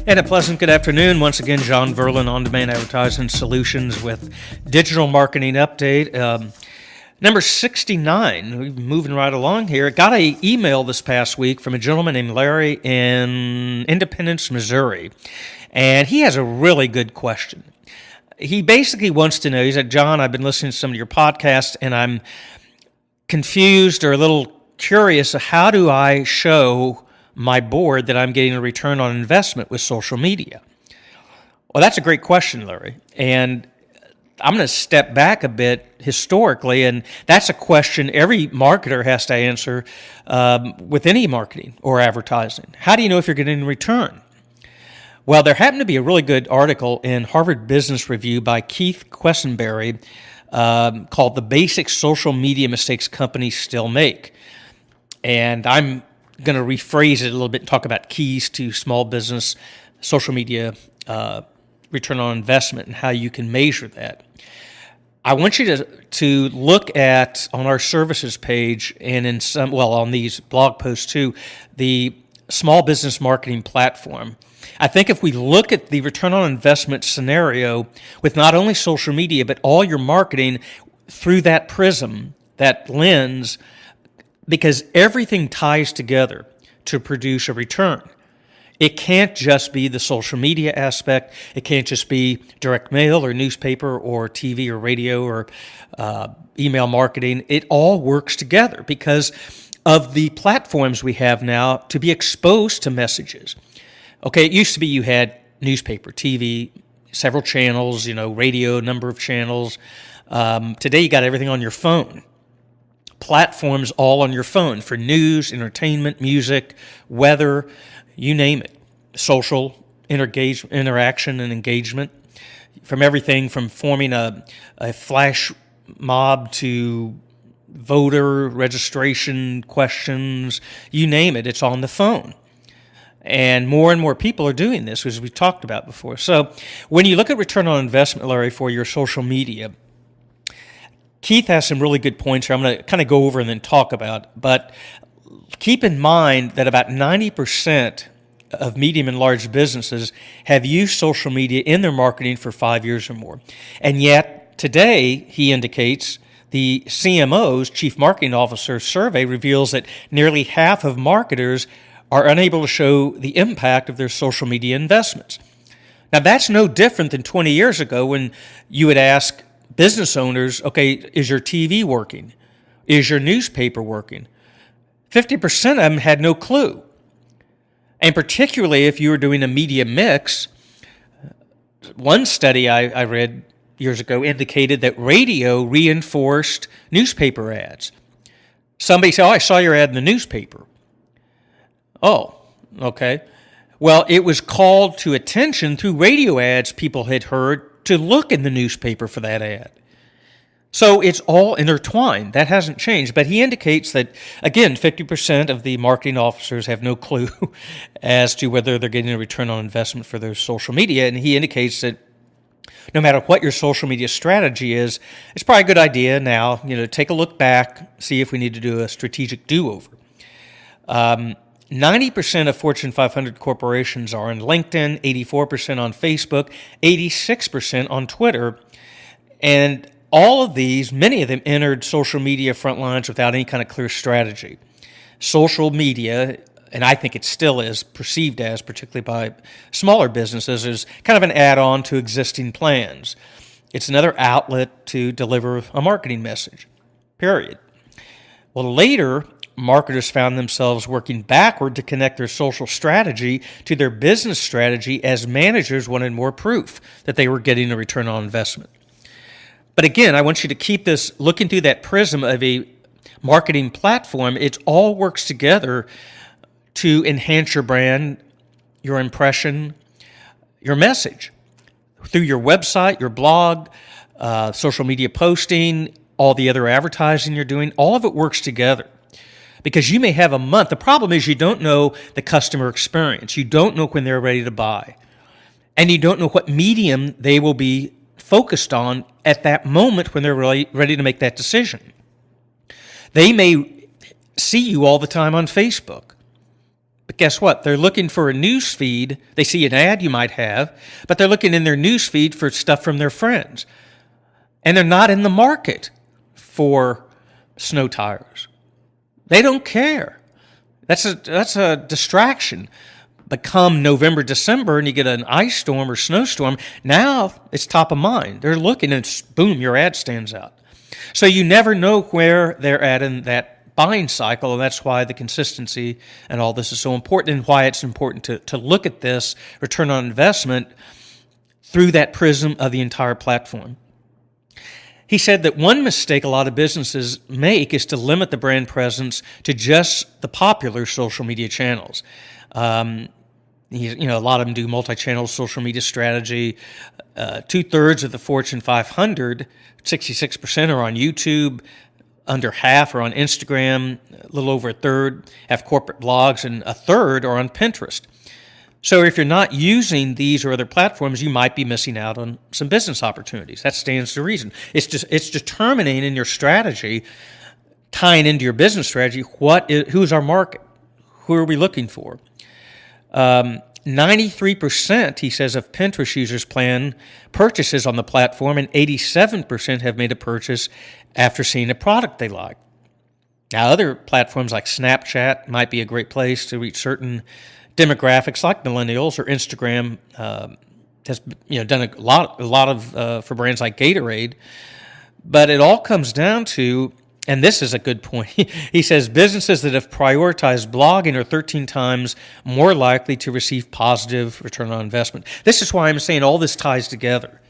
And a pleasant good afternoon. Once again, John Verlin, On-Demand Advertising Solutions with Digital Marketing Update. Number 69, we're moving right along here. Got an email this past week from a gentleman named Larry in Independence, Missouri. And he has a really good question. He basically wants to know, he said, John, I've been listening to some of your podcasts, and I'm confused or a little curious. How do I show my board that I'm getting a return on investment with social media? Well, that's a great question, Larry. And I'm going to step back a bit historically, and that's a question every marketer has to answer with any marketing or advertising. How do you know if you're getting a return? Well, there happened to be a really good article in Harvard Business Review by Keith Quessenberry called The Basic Social Media Mistakes Companies Still Make. And I'm going to rephrase it a little bit and talk about keys to small business social media return on investment and how you can measure that. I want you to look at, on our services page and on these blog posts too, the small business marketing platform. I think if we look at the return on investment scenario with not only social media, but all your marketing through that prism, that lens, because everything ties together to produce a return. It can't just be the social media aspect. It can't just be direct mail or newspaper or TV or radio or email marketing. It all works together because of the platforms we have now to be exposed to messages. Okay, it used to be you had newspaper, TV, several channels, radio, number of channels. Today you got everything on your phone. Platforms all on your phone for news, entertainment, music, weather, you name it. Social interaction and engagement, from everything from forming a flash mob to voter registration questions, you name it, it's on the phone. And more people are doing this, as we talked about before. So when you look at return on investment, Larry, for your social media, Keith has some really good points here I'm going to kind of go over and then talk about. But keep in mind that about 90% of medium and large businesses have used social media in their marketing for 5 years or more. And yet today, he indicates, the CMO's, Chief Marketing Officer survey reveals that nearly half of marketers are unable to show the impact of their social media investments. Now, that's no different than 20 years ago when you would ask business owners, okay, is your TV working? Is your newspaper working? 50% of them had no clue. And particularly if you were doing a media mix, one study I read years ago indicated that radio reinforced newspaper ads. Somebody said, I saw your ad in the newspaper. Oh, okay. Well, it was called to attention through radio ads people had heard to look in the newspaper for that ad. So it's all intertwined. That hasn't changed. But he indicates that, again, 50% of the marketing officers have no clue as to whether they're getting a return on investment for their social media. And he indicates that no matter what your social media strategy is, it's probably a good idea now, take a look back, see if we need to do a strategic do-over. 90% of Fortune 500 corporations are on LinkedIn, 84% on Facebook, 86% on Twitter. And all of these, many of them entered social media front lines without any kind of clear strategy. Social media, and I think it still is perceived as, particularly by smaller businesses, is kind of an add-on to existing plans. It's another outlet to deliver a marketing message, period. Well, later, marketers found themselves working backward to connect their social strategy to their business strategy as managers wanted more proof that they were getting a return on investment. But again, I want you to keep this looking through that prism of a marketing platform. It all works together to enhance your brand, your impression, your message. Through your website, your blog, social media posting, all the other advertising you're doing, all of it works together. Because you may have a month. The problem is you don't know the customer experience. You don't know when they're ready to buy. And you don't know what medium they will be focused on at that moment when they're really ready to make that decision. They may see you all the time on Facebook, But guess what? They're looking for a news feed. They see an ad you might have, but they're looking in their news feed for stuff from their friends. And they're not in the market for snow tires. They don't care. That's a distraction. But come November, December, and you get an ice storm or snowstorm, now it's top of mind. They're looking and boom, your ad stands out. So you never know where they're at in that buying cycle, and that's why the consistency and all this is so important, and why it's important to look at this return on investment through that prism of the entire platform. He said that one mistake a lot of businesses make is to limit the brand presence to just the popular social media channels. A lot of them do multi-channel social media strategy. 2/3 of the Fortune 500, 66% are on YouTube, under half are on Instagram, a little over a third have corporate blogs, and a third are on Pinterest. So if you're not using these or other platforms, you might be missing out on some business opportunities. That stands to reason. It's determining in your strategy, tying into your business strategy, who's our market? Who are we looking for? 93%, he says, of Pinterest users plan purchases on the platform, and 87% have made a purchase after seeing a product they like. Now, other platforms like Snapchat might be a great place to reach certain demographics like millennials, or Instagram has done a lot of for brands like Gatorade. But it all comes down to, and this is a good point, he says businesses that have prioritized blogging are 13 times more likely to receive positive return on investment. This is why I'm saying all this ties together.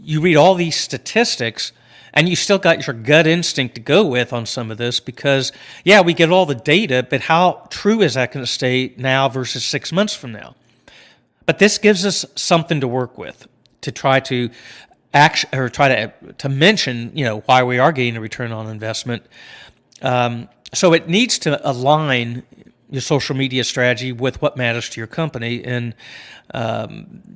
You read all these statistics, and you still got your gut instinct to go with on some of this, because, yeah, we get all the data, but how true is that going to stay now versus 6 months from now? But this gives us something to work with to try to mention, why we are getting a return on investment. So it needs to align your social media strategy with what matters to your company, and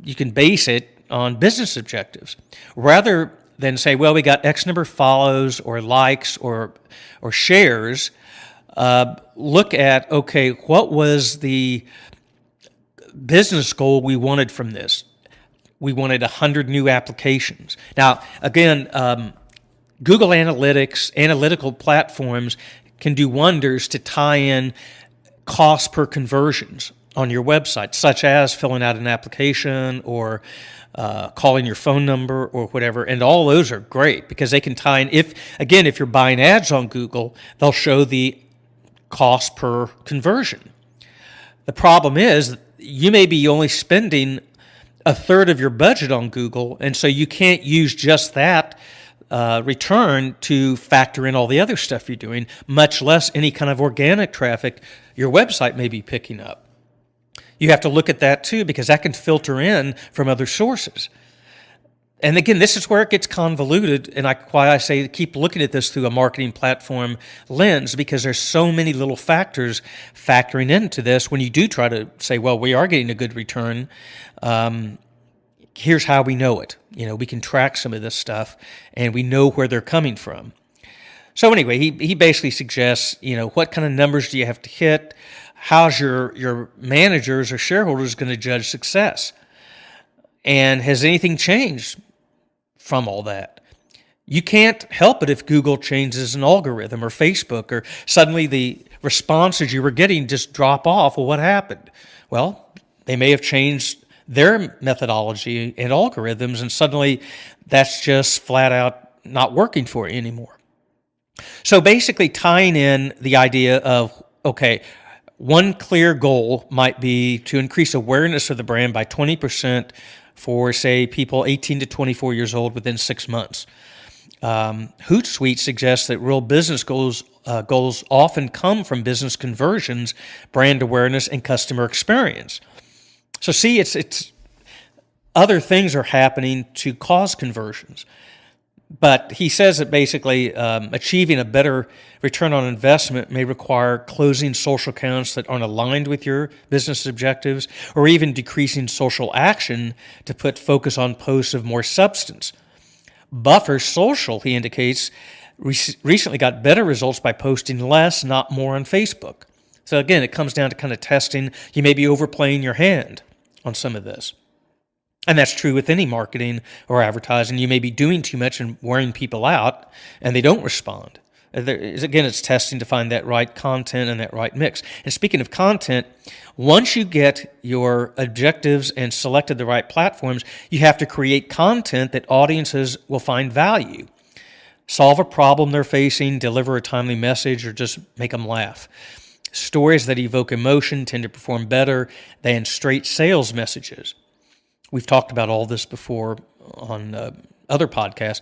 you can base it on business objectives rather than say, well, we got X number of follows or likes or shares. Look at, okay, what was the business goal we wanted from this? We wanted 100 new applications. Now, again, Google Analytics, analytical platforms can do wonders to tie in cost per conversions on your website, such as filling out an application or calling your phone number or whatever. And all those are great because they can tie in. If you're buying ads on Google, they'll show the cost per conversion. The problem is you may be only spending a third of your budget on Google, and so you can't use just that return to factor in all the other stuff you're doing, much less any kind of organic traffic your website may be picking up. You have to look at that too, because that can filter in from other sources. And again, this is where it gets convoluted, and why I say keep looking at this through a marketing platform lens, because there's so many little factors factoring into this. When you do try to say, well, we are getting a good return, here's how we know it. We can track some of this stuff, and we know where they're coming from. So anyway, he basically suggests, what kind of numbers do you have to hit? How's your managers or shareholders going to judge success? And has anything changed from all that? You can't help it if Google changes an algorithm, or Facebook, or suddenly the responses you were getting just drop off. Well, what happened? Well, they may have changed their methodology and algorithms, and suddenly that's just flat out not working for you anymore. So basically tying in the idea of, okay, one clear goal might be to increase awareness of the brand by 20% for, say, people 18 to 24 years old within 6 months. Hootsuite suggests that real business goals often come from business conversions, brand awareness, and customer experience. So see, it's other things are happening to cause conversions. But he says that basically achieving a better return on investment may require closing social accounts that aren't aligned with your business objectives, or even decreasing social action to put focus on posts of more substance. Buffer Social, he indicates, recently got better results by posting less, not more, on Facebook. So again, it comes down to kind of testing. You may be overplaying your hand on some of this. And that's true with any marketing or advertising. You may be doing too much and wearing people out, and they don't respond. Again, it's testing to find that right content and that right mix. And speaking of content, once you get your objectives and selected the right platforms, you have to create content that audiences will find value. Solve a problem they're facing, deliver a timely message, or just make them laugh. Stories that evoke emotion tend to perform better than straight sales messages. We've talked about all this before on other podcasts.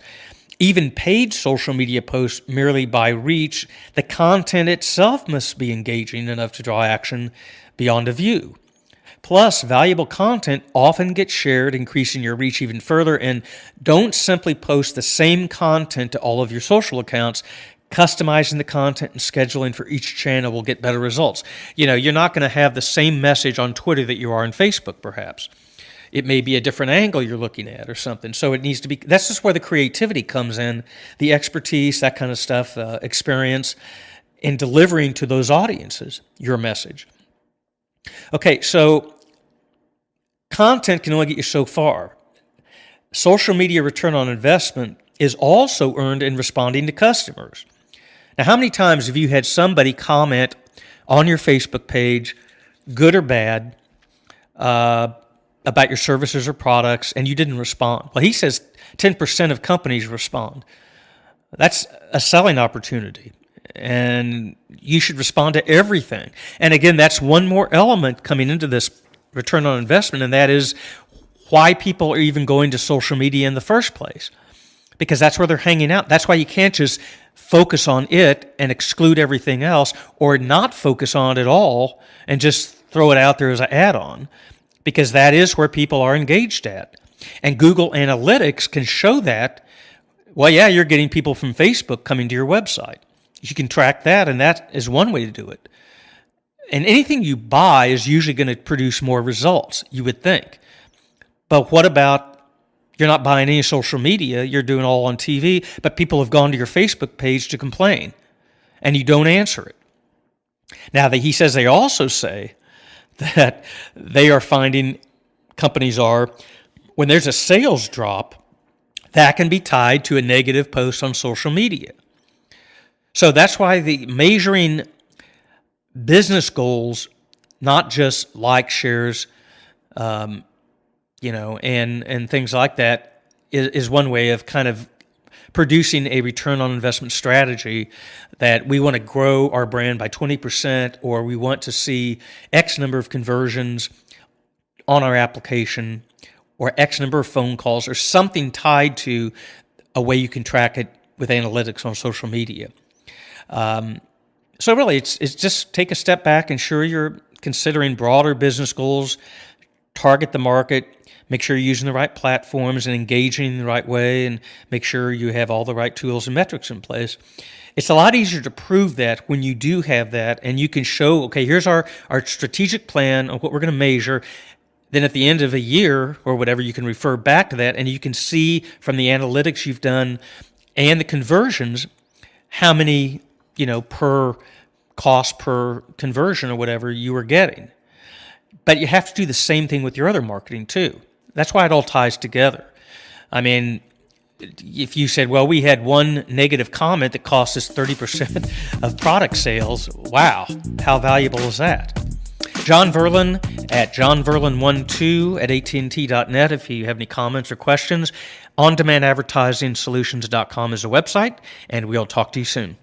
Even paid social media posts merely by reach, the content itself must be engaging enough to draw action beyond a view. Plus, valuable content often gets shared, increasing your reach even further. And don't simply post the same content to all of your social accounts. Customizing the content and scheduling for each channel will get better results. You're not going to have the same message on Twitter that you are on Facebook, perhaps. It may be a different angle you're looking at or something. So it needs to be, that's just where the creativity comes in, the expertise, that kind of stuff, experience in delivering to those audiences your message. Okay, so content can only get you so far. Social media return on investment is also earned in responding to customers. Now, how many times have you had somebody comment on your Facebook page, good or bad, about your services or products, and you didn't respond? Well, he says 10% of companies respond. That's a selling opportunity, and you should respond to everything. And again, that's one more element coming into this return on investment, and that is why people are even going to social media in the first place, because that's where they're hanging out. That's why you can't just focus on it and exclude everything else, or not focus on it at all and just throw it out there as an add-on, because that is where people are engaged at. And Google Analytics can show that, well, yeah, you're getting people from Facebook coming to your website. You can track that, and that is one way to do it. And anything you buy is usually going to produce more results, you would think. But what about you're not buying any social media, you're doing all on TV, but people have gone to your Facebook page to complain, and you don't answer it. Now, he says they also say that they are finding, companies are, when there's a sales drop, that can be tied to a negative post on social media. So that's why the measuring business goals, not just like shares, and things like that, is one way of kind of producing a return on investment strategy, that we want to grow our brand by 20%, or we want to see X number of conversions on our application, or X number of phone calls, or something tied to a way you can track it with analytics on social media. So really, it's just take a step back, ensure you're considering broader business goals, target the market, make sure you're using the right platforms and engaging in the right way, and make sure you have all the right tools and metrics in place. It's a lot easier to prove that when you do have that, and you can show, okay, here's our strategic plan of what we're going to measure. Then at the end of a year or whatever, you can refer back to that, and you can see from the analytics you've done and the conversions how many, per cost per conversion or whatever you were getting. But you have to do the same thing with your other marketing too. That's why it all ties together. I mean, if you said, well, we had one negative comment that cost us 30% of product sales, wow, how valuable is that? John Verlin at johnverlin12 at AT&T.net if you have any comments or questions. OnDemandAdvertisingSolutions.com is the website, and we'll talk to you soon.